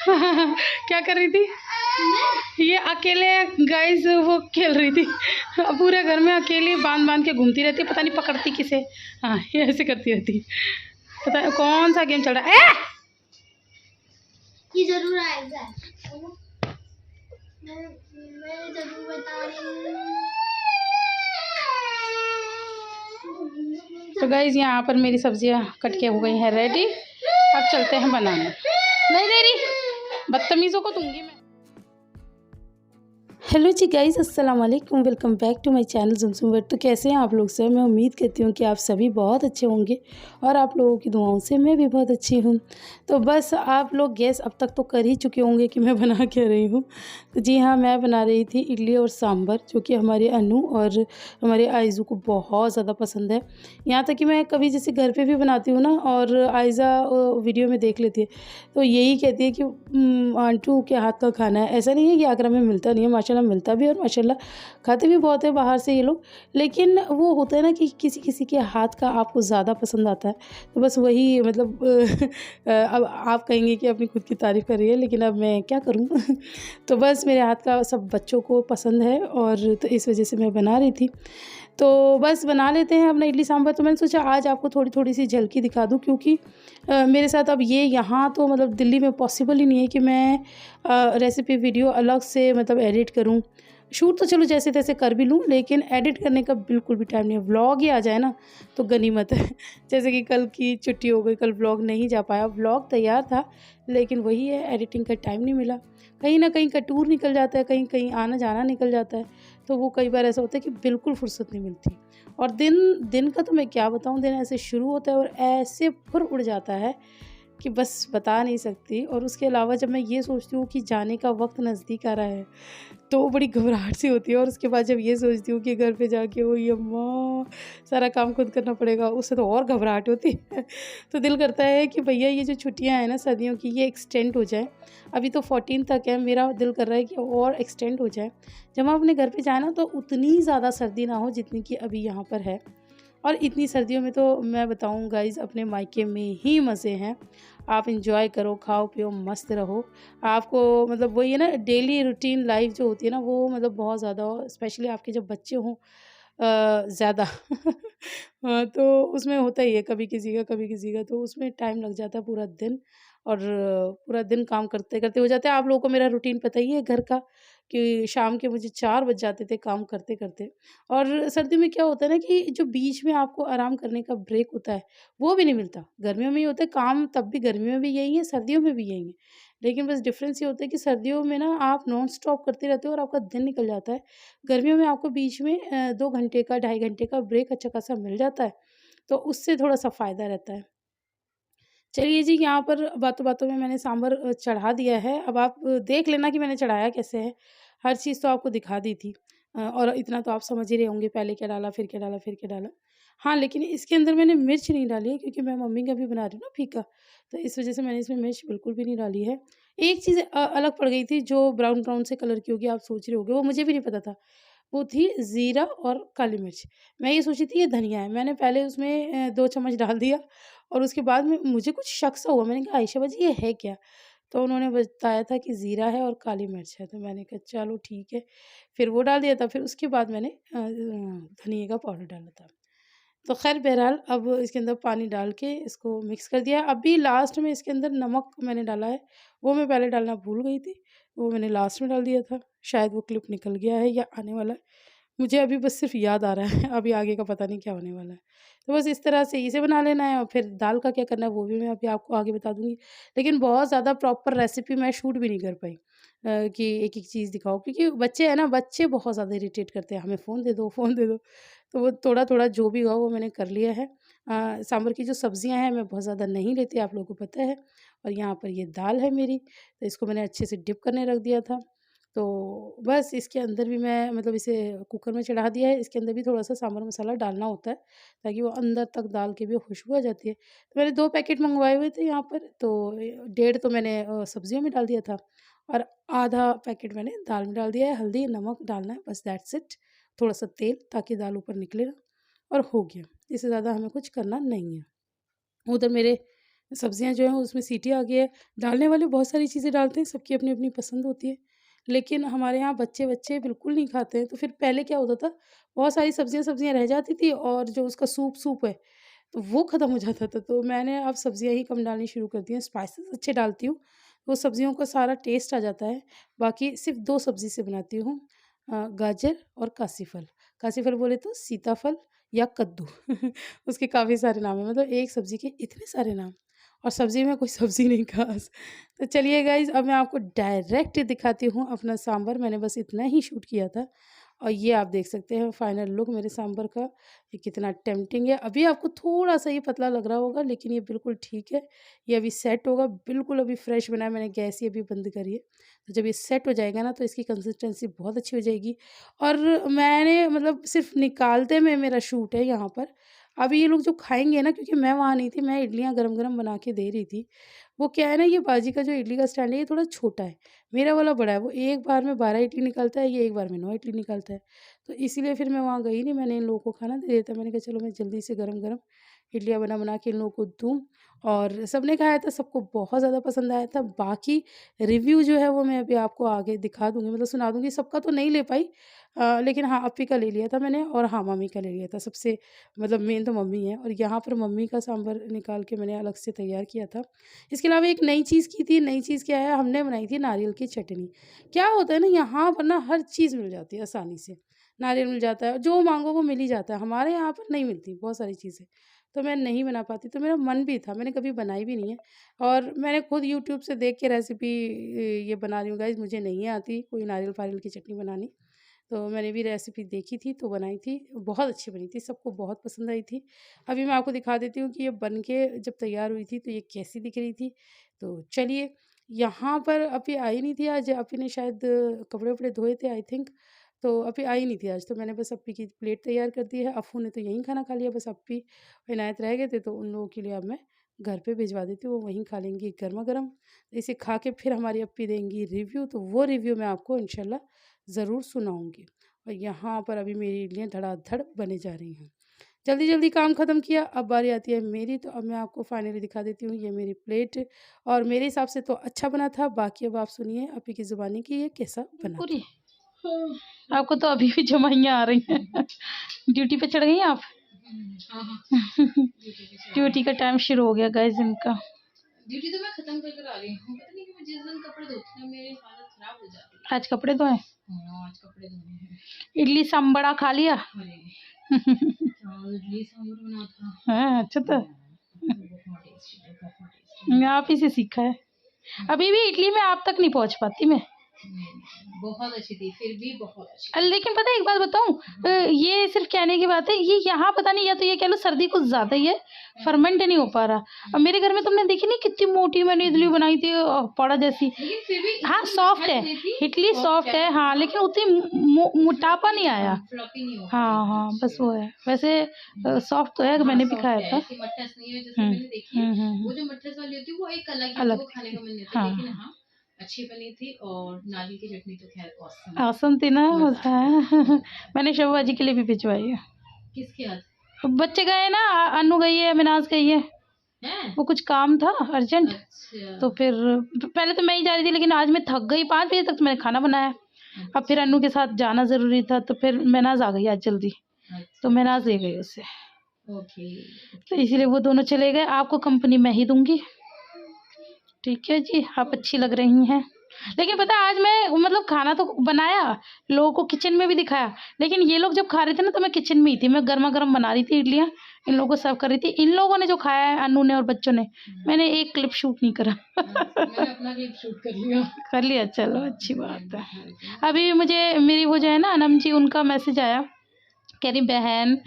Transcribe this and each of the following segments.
क्या कर रही थी ये अकेले? गाइस वो खेल रही थी। पूरे घर में अकेले बांध बांध के घूमती रहती, पता नहीं पकड़ती किसे। हाँ, ये ऐसे करती रहती। पता नहीं कौन सा गेम चल रहा है। ये जरूर आएगा। मैं जरूर बता रही हूँ। तो गाइस यहाँ पर मेरी सब्जियाँ कट के हो गई हैं रेडी। अब चलते हैं बनाने। नहीं दे रही, बदतमीज़ों को दूंगी मैं। हेलो जी गाइस, अस्सलाम वालेकुम, welcome back to my channel Zumzum world. तो कैसे हैं आप लोग सब? मैं उम्मीद करती हूँ कि आप सभी बहुत अच्छे होंगे और आप लोगों की दुआओं से मैं भी बहुत अच्छी हूँ। तो बस आप लोग गैस अब तक तो कर ही चुके होंगे कि मैं बना क्या रही हूँ। तो जी हाँ, मैं बना रही थी इडली और सांभर, जो कि हमारे अनु और हमारे आयज़ू को बहुत ज़्यादा पसंद है। यहाँ तक कि मैं कभी जैसे घर पर भी बनाती हूँ ना, और आयज़ा वीडियो में देख लेती है तो यही कहती है कि आंटू के हाथ का खाना है। ऐसा नहीं है कि आगरा में मिलता नहीं है, माशाल्लाह मिलता भी है और माशाल्लाह खाते भी बहुत है बाहर से ये लोग। लेकिन वो होता है ना कि किसी किसी के हाथ का आपको ज़्यादा पसंद आता है। तो बस वही मतलब अब आप कहेंगे कि अपनी खुद की तारीफ़ कर रही है, लेकिन अब मैं क्या करूँ। तो बस मेरे हाथ का सब बच्चों को पसंद है, और तो इस वजह से मैं बना रही थी। तो बस बना लेते हैं अपना इडली सांभर। तो मैंने सोचा आज आपको थोड़ी थोड़ी सी झलकी दिखा दूँ, क्योंकि मेरे साथ अब ये यहाँ तो मतलब दिल्ली में पॉसिबल ही नहीं है कि मैं रेसिपी वीडियो अलग से मतलब एडिट करूँ। शूट तो चलो जैसे तैसे कर भी लूँ, लेकिन एडिट करने का बिल्कुल भी टाइम नहीं है। व्लॉग ही आ जाए ना तो गनीमत है। जैसे कि कल की छुट्टी हो गई, कल व्लॉग नहीं जा पाया। व्लॉग तैयार था, लेकिन वही है, एडिटिंग का टाइम नहीं मिला। कहीं ना कहीं का टूर निकल जाता है, कहीं कहीं आना जाना निकल जाता है, तो वो कई बार ऐसा होता है कि बिल्कुल फुर्सत नहीं मिलती। और दिन दिन का तो मैं क्या बताऊँ, दिन ऐसे शुरू होता है और ऐसे फुर उड़ जाता है कि बस बता नहीं सकती। और उसके अलावा जब मैं ये सोचती हूँ कि जाने का वक्त नज़दीक आ रहा है, तो बड़ी घबराहट सी होती है। और उसके बाद जब ये सोचती हूँ कि घर पे जाके वही अम्मा सारा काम खुद करना पड़ेगा, उससे तो और घबराहट होती है। तो दिल करता है कि भैया ये जो छुट्टियाँ हैं ना सर्दियों की, ये एक्सटेंड हो जाए। अभी तो 14 तक है, मेरा दिल कर रहा है कि और एक्सटेंड हो जाए। जब हम अपने घर पे जाए ना तो उतनी ज़्यादा सर्दी ना हो जितनी कि अभी यहाँ पर है। और इतनी सर्दियों में तो मैं बताऊँ गाइज़, अपने मायके में ही मज़े हैं। आप एंजॉय करो, खाओ पियो, मस्त रहो। आपको मतलब वही है ना, डेली रूटीन लाइफ जो होती है ना, वो मतलब बहुत ज़्यादा हो, स्पेशली आपके जब बच्चे हों ज़्यादा। हाँ, तो उसमें होता ही है, कभी किसी का, तो उसमें टाइम लग जाता है पूरा दिन। और पूरा दिन काम करते करते हो जाता है। आप लोगों को मेरा रूटीन पता ही है घर का, कि शाम के मुझे 4 बज जाते थे काम करते करते। और सर्दी में क्या होता है ना कि जो बीच में आपको आराम करने का ब्रेक होता है, वो भी नहीं मिलता। गर्मियों में ये होता है काम, तब भी गर्मियों में भी यही है, सर्दियों में भी यही है। लेकिन बस डिफ़रेंस ये होता है कि सर्दियों में ना आप नॉन स्टॉप करते रहते हो और आपका दिन निकल जाता है। गर्मियों में आपको बीच में 2 घंटे का, ढाई घंटे का ब्रेक अच्छा खासा मिल जाता है, तो उससे थोड़ा-सा फ़ायदा रहता है। चलिए जी, यहाँ पर बातों-बातों में मैंने सांभर चढ़ा दिया है। अब आप देख लेना कि मैंने चढ़ाया कैसे है। हर चीज़ तो आपको दिखा दी थी। और इतना तो आप समझ ही रहे होंगे, पहले क्या डाला, फिर क्या डाला, फिर क्या डाला। हाँ, लेकिन इसके अंदर मैंने मिर्च नहीं डाली है, क्योंकि मैं मम्मी का भी बना रही हूँ ना फीका, तो इस वज़ह से मैंने इसमें मिर्च बिल्कुल भी नहीं डाली है। एक चीज़ अलग पड़ गई थी जो ब्राउन-ब्राउन से कलर की होगी, आप सोच रहे होंगे, वो मुझे भी नहीं पता था। वो थी ज़ीरा और काली मिर्च। मैं ये सोची थी ये धनिया है। मैंने पहले उसमें 2 चम्मच डाल दिया, और उसके बाद में मुझे कुछ शक सा हुआ। मैंने कहा आयशा बाजी ये है क्या? तो उन्होंने बताया था कि ज़ीरा है और काली मिर्च है। तो मैंने कहा चलो ठीक है। फिर वो डाल दिया था। फिर उसके बाद मैंने धनिये का पाउडर डाला था। तो ख़ैर बहरहाल अब इसके अंदर पानी डाल के इसको मिक्स कर दिया है। अभी लास्ट में इसके अंदर नमक मैंने डाला है, वो मैं पहले डालना भूल गई थी, वो मैंने लास्ट में डाल दिया था। शायद वो क्लिप निकल गया है या आने वाला है। मुझे अभी बस सिर्फ़ याद आ रहा है, अभी आगे का पता नहीं क्या होने वाला है। तो बस इस तरह से इसे बना लेना है, और फिर दाल का क्या करना है वो भी मैं अभी आपको आगे बता दूँगी। लेकिन बहुत ज़्यादा प्रॉपर रेसिपी मैं शूट भी नहीं कर पाई, कि एक-एक चीज़ दिखाओ, क्योंकि बच्चे हैं ना, बच्चे बहुत ज़्यादा इरिटेट करते हैं, हमें फ़ोन दे दो, फ़ोन दे दो। तो वो थोड़ा-थोड़ा जो भी हुआ वो मैंने कर लिया है। सांभर की जो सब्ज़ियाँ हैं मैं बहुत ज़्यादा नहीं लेती, आप लोगों को पता है। और यहाँ पर ये दाल है मेरी, तो इसको मैंने अच्छे से डिप करने रख दिया था। तो बस इसके अंदर भी मैं मतलब इसे कुकर में चढ़ा दिया है। इसके अंदर भी थोड़ा-सा सांभर मसाला डालना होता है, ताकि वो अंदर तक दाल की भी खुशबू आ जाती है। तो मैंने 2 पैकेट मँगवाए हुए थे यहाँ पर, तो डेढ़ तो मैंने सब्ज़ियों में डाल दिया था, और आधा पैकेट मैंने दाल में डाल दिया है। हल्दी, नमक डालना है, बस दैट्स इट। थोड़ा-सा तेल, ताकि दाल ऊपर निकले ना, और हो गया। इससे ज़्यादा हमें कुछ करना नहीं है। उधर मेरे सब्जियां जो हैं उसमें सीटी आ गई है। डालने वाले बहुत सारी चीज़ें डालते हैं, सबकी अपनी अपनी पसंद होती है, लेकिन हमारे यहाँ बच्चे बच्चे बिल्कुल नहीं खाते हैं। तो फिर पहले क्या होता था, बहुत सारी सब्जियां सब्जियां रह जाती थी और जो उसका सूप सूप है तो वो ख़त्म हो जाता था। तो मैंने अब सब्जियां ही कम डालनी शुरू कर दी हैं, स्पाइसेस अच्छे डालती हूँ, तो सब्जियों का सारा टेस्ट आ जाता है। बाकी सिर्फ 2 सब्ज़ी से बनाती हूँ, गाजर और कासीफल। कासीफल बोले तो सीताफल या कद्दू उसके काफ़ी सारे नाम हैं, मतलब एक सब्ज़ी के इतने सारे नाम, और सब्ज़ी में कोई सब्ज़ी नहीं ख़ास। तो चलिए गाइज़, अब मैं आपको डायरेक्ट दिखाती हूँ अपना सांभर। मैंने बस इतना ही शूट किया था और ये आप देख सकते हैं फाइनल लुक मेरे सांभर का। ये कितना टेम्प्टिंग है। अभी आपको थोड़ा-सा ये पतला लग रहा होगा, लेकिन ये बिल्कुल ठीक है। ये अभी सेट होगा, बिल्कुल अभी फ्रेश बना है, मैंने गैस ही अभी बंद करी है। तो जब ये सेट हो जाएगा ना तो इसकी कंसिस्टेंसी बहुत अच्छी हो जाएगी। और मैंने मतलब सिर्फ़ निकालते में मेरा शूट है यहाँ पर। अभी ये लोग जो खाएँगे ना, क्योंकि मैं वहाँ नहीं थी, मैं इडलियाँ गरम-गरम बना के दे रही थी। वो क्या है ना, ये बाजी का जो इडली का स्टैंड है ये थोड़ा छोटा है, मेरा वाला बड़ा है। वो एक बार में 12 इडली निकालता है, ये एक बार में 9 इडली निकालता है। तो इसीलिए फिर मैं वहाँ गई नहीं, मैंने इन लोगों को खाना दे दिया था। मैंने कहा चलो मैं जल्दी से गरम-गरम इडलियाँ बना-बना के इन लोगों को दूँ, और सबने खाया था, सबको बहुत ज़्यादा पसंद आया था। बाकी रिव्यू जो है वो मैं अभी आपको आगे दिखा दूँगी, मतलब सुना दूँगी। सबका तो नहीं ले पाई, लेकिन हाँ, अप्पी का ले लिया था मैंने, और हाँ, मम्मी का ले लिया था। सबसे मतलब मेन तो मम्मी है, और यहाँ पर मम्मी का सांभर निकाल के मैंने अलग से तैयार किया था। इसके अलावा एक नई चीज़ की थी, नई चीज़ क्या है, हमने बनाई थी नारियल की चटनी। क्या होता है ना, यहाँ पर ना हर चीज़ मिल जाती है आसानी से। नारियल मिल जाता है, जो माँगो वो मिल ही जाता है। हमारे यहाँ पर नहीं मिलती बहुत सारी चीज़ें, तो मैं नहीं बना पाती। तो मेरा मन भी था, मैंने कभी बनाई भी नहीं है, और मैंने खुद यूट्यूब से देख के रेसिपी ये बना रही हूँ गाइज़। मुझे नहीं आती कोई नारियल-वारियल की चटनी बनानी। तो मैंने भी रेसिपी देखी थी तो बनाई थी, बहुत अच्छी बनी थी, सबको बहुत पसंद आई थी। अभी मैं आपको दिखा देती हूँ कि ये बन के जब तैयार हुई थी तो ये कैसी दिख रही थी। तो चलिए, यहाँ पर अभी आई नहीं थी आज, अभी ने शायद कपड़े-वपड़े धोए थे आई थिंक, तो अभी आई नहीं थी आज। तो मैंने बस अप्पी की प्लेट तैयार कर दी है। अफ़ू ने तो यहीं खाना खा लिया, बस अप्पी और इनायत रह गए थे, तो उन लोगों के लिए अब मैं घर पे भिजवा देती हूँ, वो वहीं खा लेंगी गरमा-गरम। इसे खा के फिर हमारी अप्पी देंगी रिव्यू, तो वो रिव्यू मैं आपको इंशाल्लाह ज़रूर सुनाऊँगी। और यहाँ पर अभी मेरी इडलियाँ धड़ाधड़ बने जा रही हैं। जल्दी-जल्दी काम ख़त्म किया, अब बारी आती है मेरी। तो अब मैं आपको फाइनली दिखा देती हूँ ये मेरी प्लेट, और मेरे हिसाब से तो अच्छा बना था। बाकी अब आप सुनिए अप्पी की ज़ुबानी कि ये कैसा बना पूरी था। आपको तो अभी भी जमाइयाँ आ रही हैं। ड्यूटी पे चढ़ गई हैं आप? ड्यूटी का टाइम शुरू हो गया गाइस इनका। ड्यूटी तो मैं खत्म कर कर आ रही हूँ। पता नहीं कि मैं जिस दिन कपड़े धोती हूँ मेरी हालत खराब हो जाती है। आज कपड़े धोए? हाँ, आज कपड़े धोने हैं। इडली सांबड़ा खा लिया? अरे इडली सांभर बना था। हाँ, अच्छा था। बहुत टेस्टी। आप ही से सीखा है। अभी भी इडली में आप तक नहीं पहुंच पाती मैं। बहुत अच्छी थी, फिर भी बहुत अच्छी। लेकिन पता है एक बात बताऊं, ये सिर्फ कहने की बात है, ये यहाँ पता नहीं, या तो ये कह लो सर्दी कुछ ज्यादा ही है, फर्मेंट नहीं हो पा रहा। अब मेरे घर में तुमने देखी नहीं कितनी मोटी मैंने इडली बनाई थी, पौड़ा जैसी। लेकिन फिर भी हाँ सॉफ्ट है, इडली सॉफ्ट है, हाँ, लेकिन उतनी मोटापा नहीं आया। फ्लफी नहीं हो। हाँ हाँ, बस वो है। वैसे सॉफ्ट तो है, मैंने भी खाया था। ऐसी मट्ठस नहीं है जैसे मैंने देखी है। वो जो मट्ठस वाली होती है वो एक अलग है, वो खाने का मन नहीं होता। लेकिन हाँ, अच्छी बनी थी, और नारियल की चटनी तो खैर औसम थी ना, मजा है। मैंने शबूबाजी के लिए भी भिजवाई है। किसके हाथ? बच्चे गए ना, अनु गई है, मिनाज गई है, वो कुछ काम था अर्जेंट। अच्छा। तो फिर पहले तो मैं ही जा रही थी, लेकिन आज मैं थक गई, 5 बजे तक तो मैंने खाना बनाया। अब फिर अनु के साथ जाना ज़रूरी था, तो फिर मिनाज आ गई आज जल्दी, तो मिनाज ले गई उसे। ओके। तो इसीलिए वो दोनों चले गए। आपको कंपनी मैं ही दूंगी, ठीक है जी, आप अच्छी लग रही हैं। लेकिन पता है आज मैं मतलब खाना तो बनाया, लोगों को किचन में भी दिखाया, लेकिन ये लोग जब खा रहे थे ना तो मैं किचन में ही थी। मैं गर्मा गर्म बना रही थी इडलियाँ, इन लोगों को सर्व कर रही थी। इन लोगों ने जो खाया है, अनु ने और बच्चों ने, मैंने एक क्लिप शूट नहीं करा। मैंने अपना क्लिप शूट कर लिया। कर लिया, चलो अच्छी बात है। अभी मुझे मेरी वो जो है ना अनम जी, उनका मैसेज आया, कह रही बहन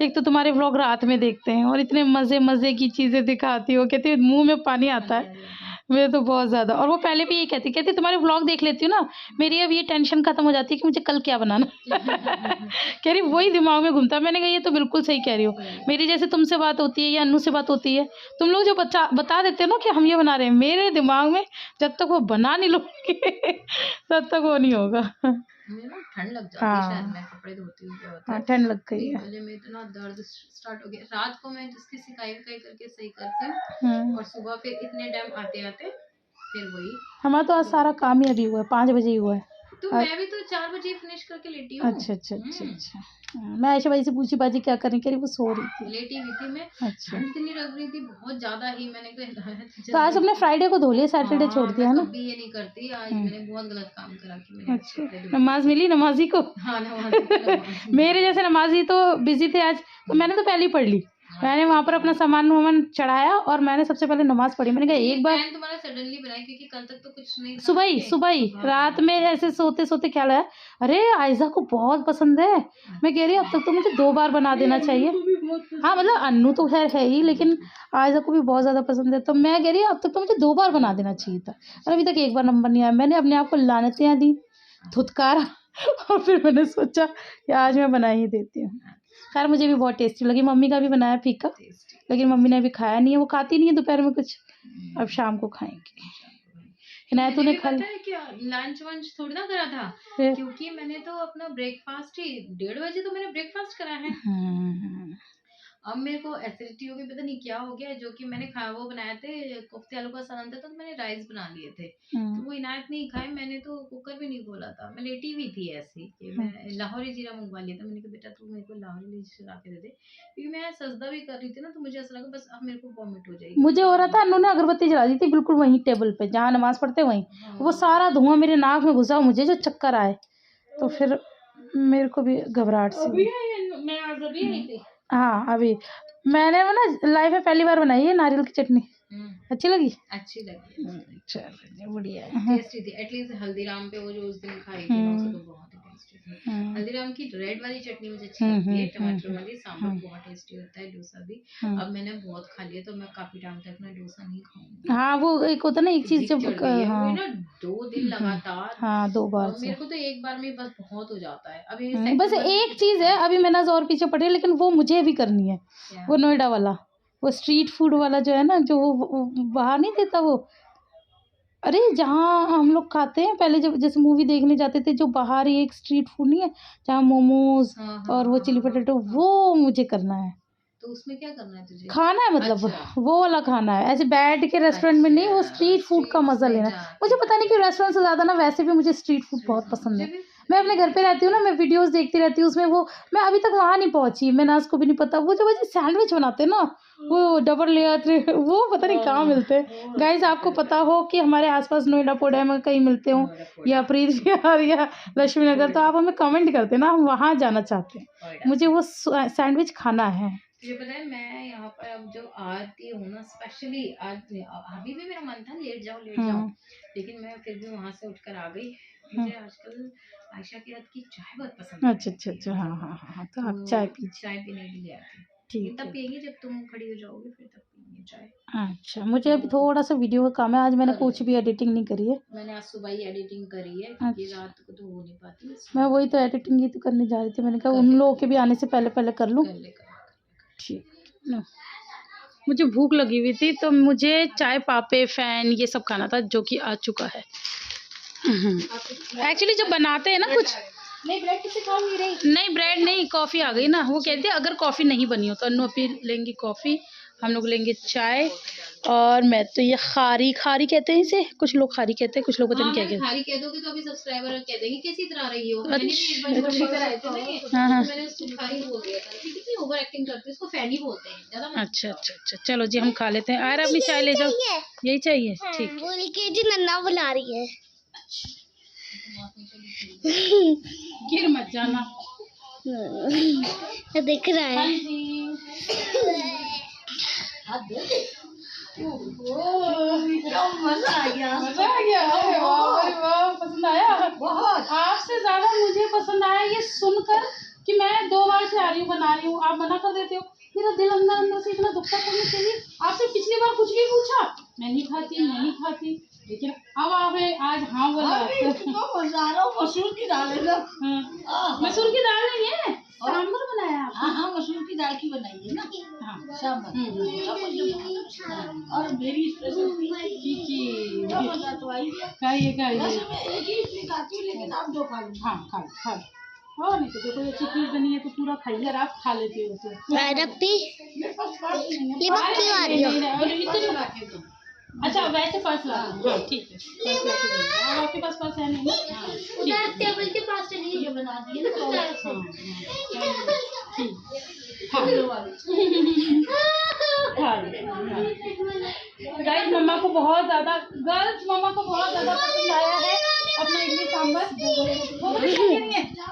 एक तो तुम्हारे व्लॉग रात में देखते हैं और इतने मज़े मज़े की चीज़ें दिखाती हो, कहती मुंह में पानी आता है मेरे तो बहुत ज़्यादा। और वो पहले भी यही कहती तुम्हारे व्लॉग देख लेती हूँ ना, मेरी अब ये टेंशन खत्म हो जाती है कि मुझे कल क्या बनाना। कह रही वही दिमाग में घूमता है। मैंने कहा ये तो बिल्कुल सही कह रही हो। मेरी जैसे तुमसे बात होती है या अन्नू से बात होती है, तुम लोग जो बता देते हो ना कि हम ये बना रहे हैं, मेरे दिमाग में जब तक वो बना नहीं लोगे तब तक वो नहीं होगा। मुझे ना ठंड लग जाती है, शायद मैं कपड़े धोती हूँ क्या होता है, ठंड लग गई है। गले में इतना दर्द स्टार्ट हो गया। रात को मैं जिसकी सिकाई करके सही करती हूँ और सुबह फिर इतने टाइम आते आते फिर वही। हमारा तो आज सारा काम ही अभी हुआ है, 5 बजे ही हुआ है। तो मैं भी तो 4 बजे फिनिश करके लेटी हूँ। अच्छा। मैं आयशा भाई से पूछी बाजी क्या करें, कह रही वो सो रही थी, लेटी हुई थी मैं। अच्छा। इतनी लग रही थी बहुत ज्यादा ही, मैंने कहा तो आज अपने फ्राइडे को धो लिया, सैटरडे छोड़ दिया है ना। कभी ये नहीं करती, आज मैंने बहुत गलत काम करा कि मैंने अच्छा, नमाज मिली नमाजी को। हाँ नमाज मेरे जैसे नमाजी तो बिजी थे आज, तो मैंने तो पहले ही पढ़ ली। मैंने वहाँ पर अपना सामान चढ़ाया और मैंने सबसे पहले नमाज पढ़ी। मैंने कहा एक बार तुम्हारा सडनली बनाया क्योंकि कल तक तो कुछ नहीं, सुबह ही रात में ऐसे सोते सोते ख्याल आया, अरे आयजा को बहुत पसंद है। मैं कह रही अब तक तो मुझे 2 बार बना देना चाहिए। हाँ मतलब अन्नू तो खैर है ही, लेकिन आयजा को भी बहुत ज़्यादा पसंद है, तो मैं कह रही अब तक तो मुझे 2 बार बना देना चाहिए था, और अभी तक 1 बार नंबर नहीं आया। मैंने अपने आप को लानतियाँ दी, धुतकारा, और फिर मैंने सोचा कि आज मैं बना ही देती हूँ। खैर मुझे भी बहुत टेस्टी लगी। मम्मी का भी बनाया फीका, लेकिन मम्मी ने अभी खाया नहीं है, वो खाती नहीं है दोपहर में कुछ, अब शाम को खाएंगे। हिनायत तूने खा लिया क्या? लंच वंच थोड़ी ना करा था, क्योंकि मैंने तो अपना ब्रेकफास्ट ही 1:30 बजे तो मैंने ब्रेकफास्ट करा है। अब मेरे को एसिडिटी हो गई, पता नहीं क्या हो गया, जो कि मैंने खाया वो बनाए थे कोफ्ते आलू का सालन था, तो मैंने राइस बना लिए थे, तो वो इनायत नहीं खाए। मैंने तो कुकर भी नहीं खोला था, मैं लेटी हुई थी ऐसी कि मैं लाहौरी जीरा मंगवा लिया था। मैंने कहा बेटा तू मेरे को लाहौरी जीरा के दे दे, क्योंकि मैं सजदा भी कर रही थी ना, तो मुझे ऐसा लगा बस अब मेरे को वॉमिट हो जाएगी। मुझे हो रहा था, अन्नू ने अगरबत्ती जला दी थी बिल्कुल वहीं टेबल पे जहाँ नमाज पढ़ते वहीं, वो सारा धुआं मेरे नाक में घुसा, मुझे जो चक्कर आए, तो फिर मेरे को भी घबराहट सी। मैं आज अभी आई थी। हाँ अभी मैंने वो ना लाइफ में पहली बार बनाई है नारियल की चटनी, अच्छी लगी। चलो बढ़िया है, टेस्टी थी। एटलीस्ट हल्दीराम पे वो जो उस दिन खाई थी ना, उसको तो बहुत ही टेस्टी थी। हल्दीराम की रेड वाली चटनी मुझे अच्छी लगती है, टमाटर वाली, सांभर बहुत टेस्टी होता है, डोसा भी। अब मैंने बहुत खा लिया, तो मैं काफी टाइम तक ना डोसा नहीं खाऊंगी। हाँ वो एक होता ना एक चीज जब हाँ ना 2 दिन लगातार, हाँ 2 बार मेरे को तो 1 बार में बस बहुत हो जाता है। अभी बस एक चीज है, अभी मैं ना और पीछे पड़ी है, लेकिन वो मुझे भी करनी है, वो नोएडा वाला, वो स्ट्रीट फूड वाला जो है ना, जो वो बाहर नहीं देता वो, अरे जहाँ हम लोग खाते हैं पहले जब जैसे मूवी देखने जाते थे, जो बाहर ही एक स्ट्रीट फूड नहीं है जहाँ मोमोज और वो चिली पोटैटो, वो मुझे करना है। तो उसमें क्या करना है तुझे? खाना है मतलब, वो वाला खाना है, ऐसे बैठ के रेस्टोरेंट में नहीं, वो स्ट्रीट फूड का मजा लेना है। मुझे पता नहीं क्यों रेस्टोरेंट से ज़्यादा ना वैसे भी मुझे स्ट्रीट फूड बहुत पसंद है। मैं अपने घर पे रहती हूँ ना, मैं वीडियोस देखती रहती हूँ, उसमें वो मैं अभी तक वहाँ नहीं पहुँची, मैं नाज को भी नहीं पता, वो जो वजह सैंडविच बनाते हैं ना, वो डबल लेयर, वो पता नहीं कहाँ मिलते हैं। गाइस आपको पता हो कि हमारे आसपास नोएडा पोडा में कहीं मिलते हो, या प्रीत विहार या लक्ष्मी नगर, तो आप हमें कमेंट करते ना, हम वहाँ जाना चाहते हैं, मुझे वो सैंडविच खाना है। तुझे पता है मैं यहाँ पर अब जो आती हूँ ना, स्पेशली आज अभी भी मेरा मन था लेट जाओ, लेकिन मैं फिर भी वहाँ से उठकर आ गई। मुझे आजकल आयशा के हाथ की चाय बहुत पसंद है। अच्छा हाँ, तो आप चाय पीने के लिए आती, ठीक तब पियेंगे जब तुम खड़ी हो जाओगे, फिर तब पियेंगे चाय। अच्छा मुझे अभी थोड़ा सा वीडियो का काम है, आज मैंने कुछ भी एडिटिंग नहीं करी है, मैंने आज सुबह ही एडिटिंग करी है, क्योंकि रात को तो हो नहीं पाती। मैं वही तो एडिटिंग ही तो करने जा रही थी, मैंने कहा उन लोगों के भी आने से पहले कर लूँ। ठीक, मुझे भूख लगी हुई थी, तो मुझे चाय पापे फैन ये सब खाना था, जो कि आ चुका है। एक्चुअली जब बनाते हैं ना कुछ, नहीं ब्रेड किसी काम नहीं रही, नहीं ब्रेड नहीं, कॉफ़ी आ गई ना। वो कहते हैं अगर कॉफ़ी नहीं बनी हो तो अन्नू अपी लेंगी कॉफ़ी, हम लोग लेंगे चाय, और मैं तो ये खारी कहते हैं इसे, कुछ लोग खारी कहते हैं, कुछ लोग पता नहीं क्या कहते हैं। खारी कह दोगे तो अभी सब्सक्राइबर कह देंगे कैसी तरह रही हो। हाँ मैंने उसको खारी बोल दिया था, कितनी ओवर एक्टिंग करती है, उसको फैनी बोलते हैं ज़्यादा। अच्छा चलो जी हम खा लेते हैं। यार अपनी चाय ले जाओ, यही चाहिए, ठीक। बोल के जी नन्ना बुला रही है, गिर मत जाना, दिख रहा है। मजा आ गया, अरे वाह पसंद आया बहुत। आपसे ज्यादा मुझे पसंद आया ये सुनकर कि मैं 2 बार से आ रही हूँ, बना रही हूँ, आप मना कर देते हो। मेरा दिल अंदर से इतना दुखता करने के लिए, आपसे पिछली बार कुछ भी पूछा, मैं नहीं खाती, लेकिन अब आप आज हाँ बोला। मसूर की दाल है ना, मसूर की दाल नहीं है, सांभर बनाया। हाँ मसूर की दाल की बनाई है ना, हाँ और मेरी स्पेशल मजा तो आई है। वैसे मैं एक ही इडली खाती हूँ, लेकिन आप दो खा लो। हाँ खा लो। और नहीं तो कोई अच्छी चीज़ बनी है तो पूरा खाइए, और आप खा लेते हो उसे। मेरे पास कार्ड नहीं है। अच्छा वैसे पर्स ला दो। हाँ ठीक है, पर्स लेके देंगे। अब आपके पास पर्स है नहीं ना? उधर टेबल के पास चलिए, ये बना दिए ना कवर से। ठीक खा लो गाइस। मम्मा को बहुत ज़्यादा पसंद आया है अपना इडली सांभर। वो पता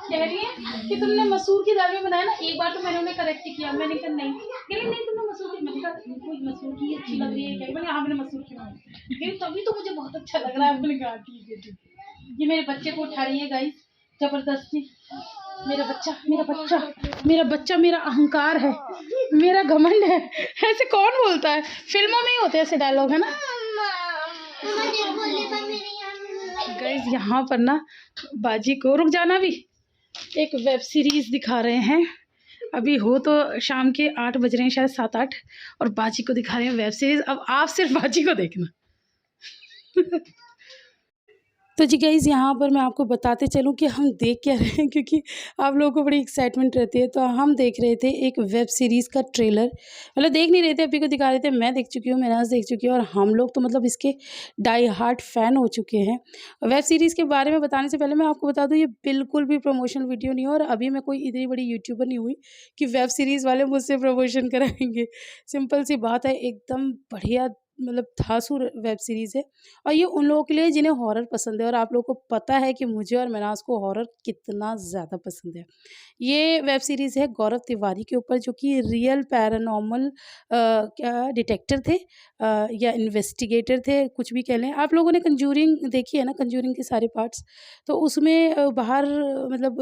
कह रही है कि तुमने मसूर की दाल में बनाया ना। एक बार तो मैंने उन्हें करेक्ट किया, मैंने कहा नहीं, कह रही नहीं तुमने मसूर की। मैंने कहा कोई मसूर की अच्छी लग रही है क्या? मैंने हाँ मैंने मसूर की बनाई, लेकिन तभी तो मुझे बहुत अच्छा लग रहा है। मैंने कहा ठीक है ठीक। ये मेरे बच्चे को उठा रही है गाइस जबरदस्ती। मेरा बच्चा मेरा अहंकार है, मेरा घमंड है। ऐसे कौन बोलता है? फिल्मों में ही होते हैं ऐसे डायलॉग, है ना गाइस। यहाँ पर ना बाजी को, रुक जाना भी, एक वेब सीरीज दिखा रहे हैं। अभी हो तो शाम के 8 बज रहे हैं शायद, 7-8, और बाजी को दिखा रहे हैं वेब सीरीज। अब आप सिर्फ बाजी को देखना। तो जी गाइस, यहाँ पर मैं आपको बताते चलूँ कि हम देख क्या रहे हैं, क्योंकि आप लोगों को बड़ी एक्साइटमेंट रहती है। तो हम देख रहे थे एक वेब सीरीज़ का ट्रेलर, मतलब देख नहीं रहे थे, अभी को दिखा रहे थे। मैं देख चुकी हूँ, मैंने देख चुकी हूँ, और हम लोग तो मतलब इसके डाई हार्ट फ़ैन हो चुके हैं। वेब सीरीज़ के बारे में बताने से पहले मैं आपको बता दूँ, ये बिल्कुल भी प्रमोशनल वीडियो नहीं है, और अभी मैं कोई इतनी बड़ी यूट्यूबर नहीं हुई कि वेब सीरीज़ वाले मुझसे प्रमोशन कराएंगे। सिंपल सी बात है, एकदम बढ़िया मतलब धांसू वेब सीरीज़ है, और ये उन लोगों के लिए जिन्हें हॉरर पसंद है। और आप लोगों को पता है कि मुझे और मिनाज को हॉरर कितना ज़्यादा पसंद है। ये वेब सीरीज़ है गौरव तिवारी के ऊपर, जो कि रियल पैरानॉर्मल क्या डिटेक्टर थे या इन्वेस्टिगेटर थे, कुछ भी कह लें। आप लोगों ने कंजूरिंग देखी है ना, कंजूरिंग के सारे पार्ट्स। तो उसमें बाहर मतलब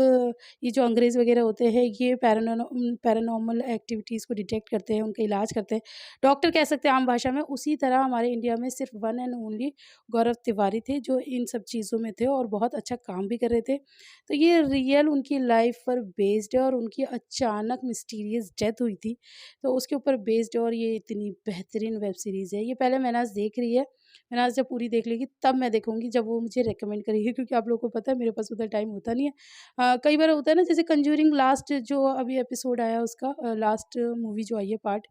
ये जो अंग्रेज़ वगैरह होते हैं, ये पैरानॉर्मल एक्टिविटीज़ को डिटेक्ट करते हैं, उनका इलाज करते हैं, डॉक्टर कह सकते हैं आम भाषा में। उसी तरह हमारे इंडिया में सिर्फ वन एंड ओनली गौरव तिवारी थे जो इन सब चीज़ों में थे, और बहुत अच्छा काम भी कर रहे थे। तो ये रियल उनकी लाइफ पर बेस्ड है, और उनकी अचानक मिस्टीरियस डेथ हुई थी, तो उसके ऊपर बेस्ड है। और ये इतनी बेहतरीन वेब सीरीज़ है। ये पहले मैनाज देख रही है, मैनाज जब पूरी देख लेगी तब मैं देखूँगी, जब वो मुझे रेकमेंड करेगी, क्योंकि आप लोगों को पता है मेरे पास उतना टाइम होता नहीं है। कई बार होता है ना, जैसे कंजूरिंग लास्ट जो अभी एपिसोड आया उसका, लास्ट मूवी जो आई है पार्ट,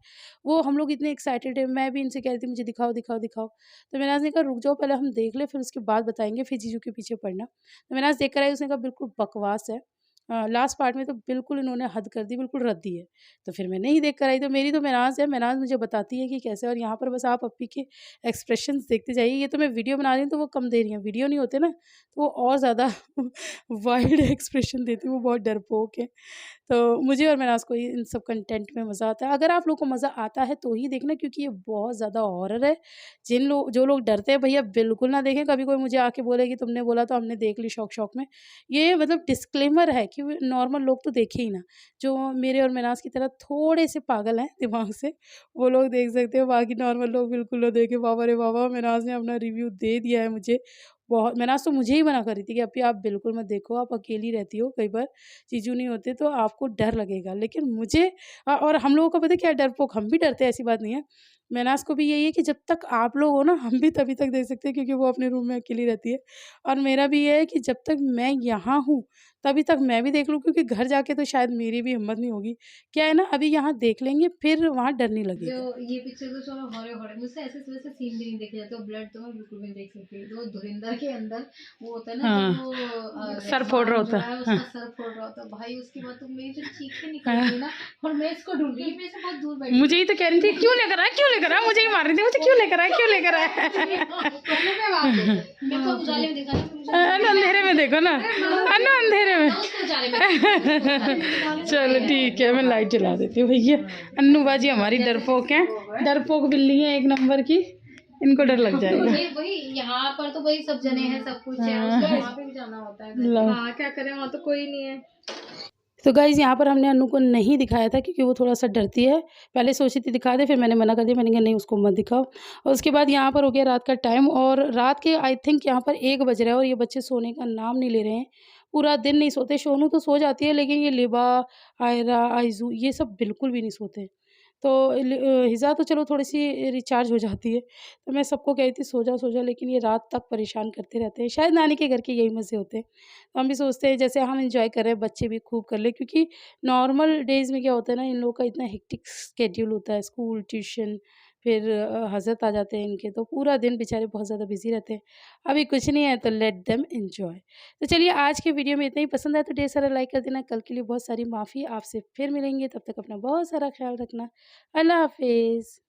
वो हम लोग इतने एक्साइटेड है। मैं भी इनसे कह रही थी मुझे दिखाओ दिखाओ दिखाओ। तो मैंने ने कहा रुक जाओ, पहले हम देख ले, फिर उसके बाद बताएंगे, फिर जीजू के पीछे पड़ना। तो मैंने देख कर आई, उसने कहा बिल्कुल बकवास है। लास्ट पार्ट में तो बिल्कुल इन्होंने हद कर दी, बिल्कुल रद्दी है। तो फिर मैं नहीं देख कर आई। तो मेरी तो मेनाज है, मेनाज मुझे बताती है कि कैसे। और यहाँ पर बस आप अप्पी के एक्सप्रेशंस देखते जाइए। ये तो मैं वीडियो बना रही हूँ तो वो कम दे रही हैं, वीडियो नहीं होते ना तो वो और ज़्यादा वाइल्ड एक्सप्रेशन देती हूँ, वो बहुत डरपोक है। तो मुझे और मेनाज को इन सब कंटेंट में मज़ा आता है। अगर आप लोग को मज़ा आता है तो ही देखना, क्योंकि ये बहुत ज़्यादा हॉरर है। जो लोग डरते हैं भैया बिल्कुल ना देखें। कभी कोई मुझे आके बोले कि तुमने बोला तो हमने देख ली शौक में, ये मतलब डिस्क्लेमर है कि नॉर्मल लोग तो देखे ही ना। जो मेरे और मेनाज की तरह थोड़े से पागल हैं दिमाग से, वो लोग देख सकते हैं, बाकी नॉर्मल लोग बिल्कुल ना देखें। बाबा रे बाबा, मेनाज ने अपना रिव्यू दे दिया है मुझे। बहुत मेनाज तो मुझे ही मना कर रही थी कि अभी आप बिल्कुल मत देखो, आप अकेली रहती हो, कई बार जीजू नहीं होते तो आपको डर लगेगा। लेकिन मुझे और हम लोगों को पता है क्या, डरपोक हम भी डरते हैं, ऐसी बात नहीं है। मेनाज को भी यही है कि जब तक आप लोग हो ना, हम भी तभी तक देख सकते हैं, क्योंकि वो अपने रूम में अकेली रहती है। और मेरा भी ये है कि जब तक मैं यहाँ हूँ तभी तक मैं भी देख लूँ, क्योंकि घर जाके तो शायद मेरी भी हिम्मत नहीं होगी। क्या है ना, अभी यहाँ देख लेंगे फिर वहाँ डर नहीं लगेगा। जो ये पिक्चर तो चलो हॉरर मुझसे ऐसे वैसे सीन भी नहीं देखे जाते, ब्लड तो मैं बिल्कुल भी नहीं देख सकती। तो धुरंधर के अंदर वो होता है ना, हाँ, जब वो सर फोड़ रहा होता है, उसका सर फोड़ रहा होता है भाई। उसके बाद तो मेरी जो चीखें निकल गई ना, और मैं इसको ढूंढ रही मेरे से बहुत दूर बैठी। मुझे ही तो कह रही थी क्यों लेकर आया, क्यों लेकर आया, मुझे ही मार रही थी, मुझे क्यों लेकर आया, क्यों लेकर आया। मैं तो उजाले में देखा अंधेरे में देखो ना, अंधेरे में। चलो ठीक है, मैं लाइट जला देती हूँ भैया। अन्नू बाजी हमारी डरपोक है, डरपोक बिल्ली है एक नंबर की, इनको डर लग जाएगा। वही यहाँ पर तो वही सब जने हैं, सब कुछ है, उसको वहाँ पे भी जाना होता है। हाँ क्या करें, वहाँ तो कोई नहीं है। तो गाइज़ यहाँ पर हमने अन्नू को नहीं दिखाया था, क्योंकि वो थोड़ा सा डरती है। पहले सोची थी दिखा दे, फिर मैंने मना कर दिया, मैंने कहा नहीं उसको मत दिखाओ। और उसके बाद यहाँ पर हो गया रात का टाइम, और रात के आई थिंक यहाँ पर 1 बज रहा है, और ये बच्चे सोने का नाम नहीं ले रहे हैं। पूरा दिन नहीं सोते। सोनू तो सो जाती है, लेकिन ये लिबा, आयरा, आइजू ये सब बिल्कुल भी नहीं सोते। तो हिज़ा तो चलो थोड़ी-सी रिचार्ज हो जाती है, तो मैं सबको कह रही थी सो जा, लेकिन ये रात तक परेशान करते रहते हैं। शायद नानी के घर के यही मज़े होते हैं। तो हम भी सोचते हैं जैसे हम एन्जॉय कर रहे हैं, बच्चे भी खूब कर लें, क्योंकि नॉर्मल डेज़ में क्या होता है ना, इन लोगों का इतना हेक्टिक शेड्यूल होता है, स्कूल, ट्यूशन, फिर हज़रत आ जाते हैं इनके, तो पूरा दिन बेचारे बहुत ज़्यादा बिज़ी रहते हैं। अभी कुछ नहीं है तो लेट देम एन्जॉय। तो चलिए आज के वीडियो में इतना ही। पसंद आया तो ढेर सारा लाइक कर देना। कल के लिए बहुत सारी माफ़ी। आपसे फिर मिलेंगे, तब तक अपना बहुत सारा ख़्याल रखना। अल्लाह हाफ़िज़।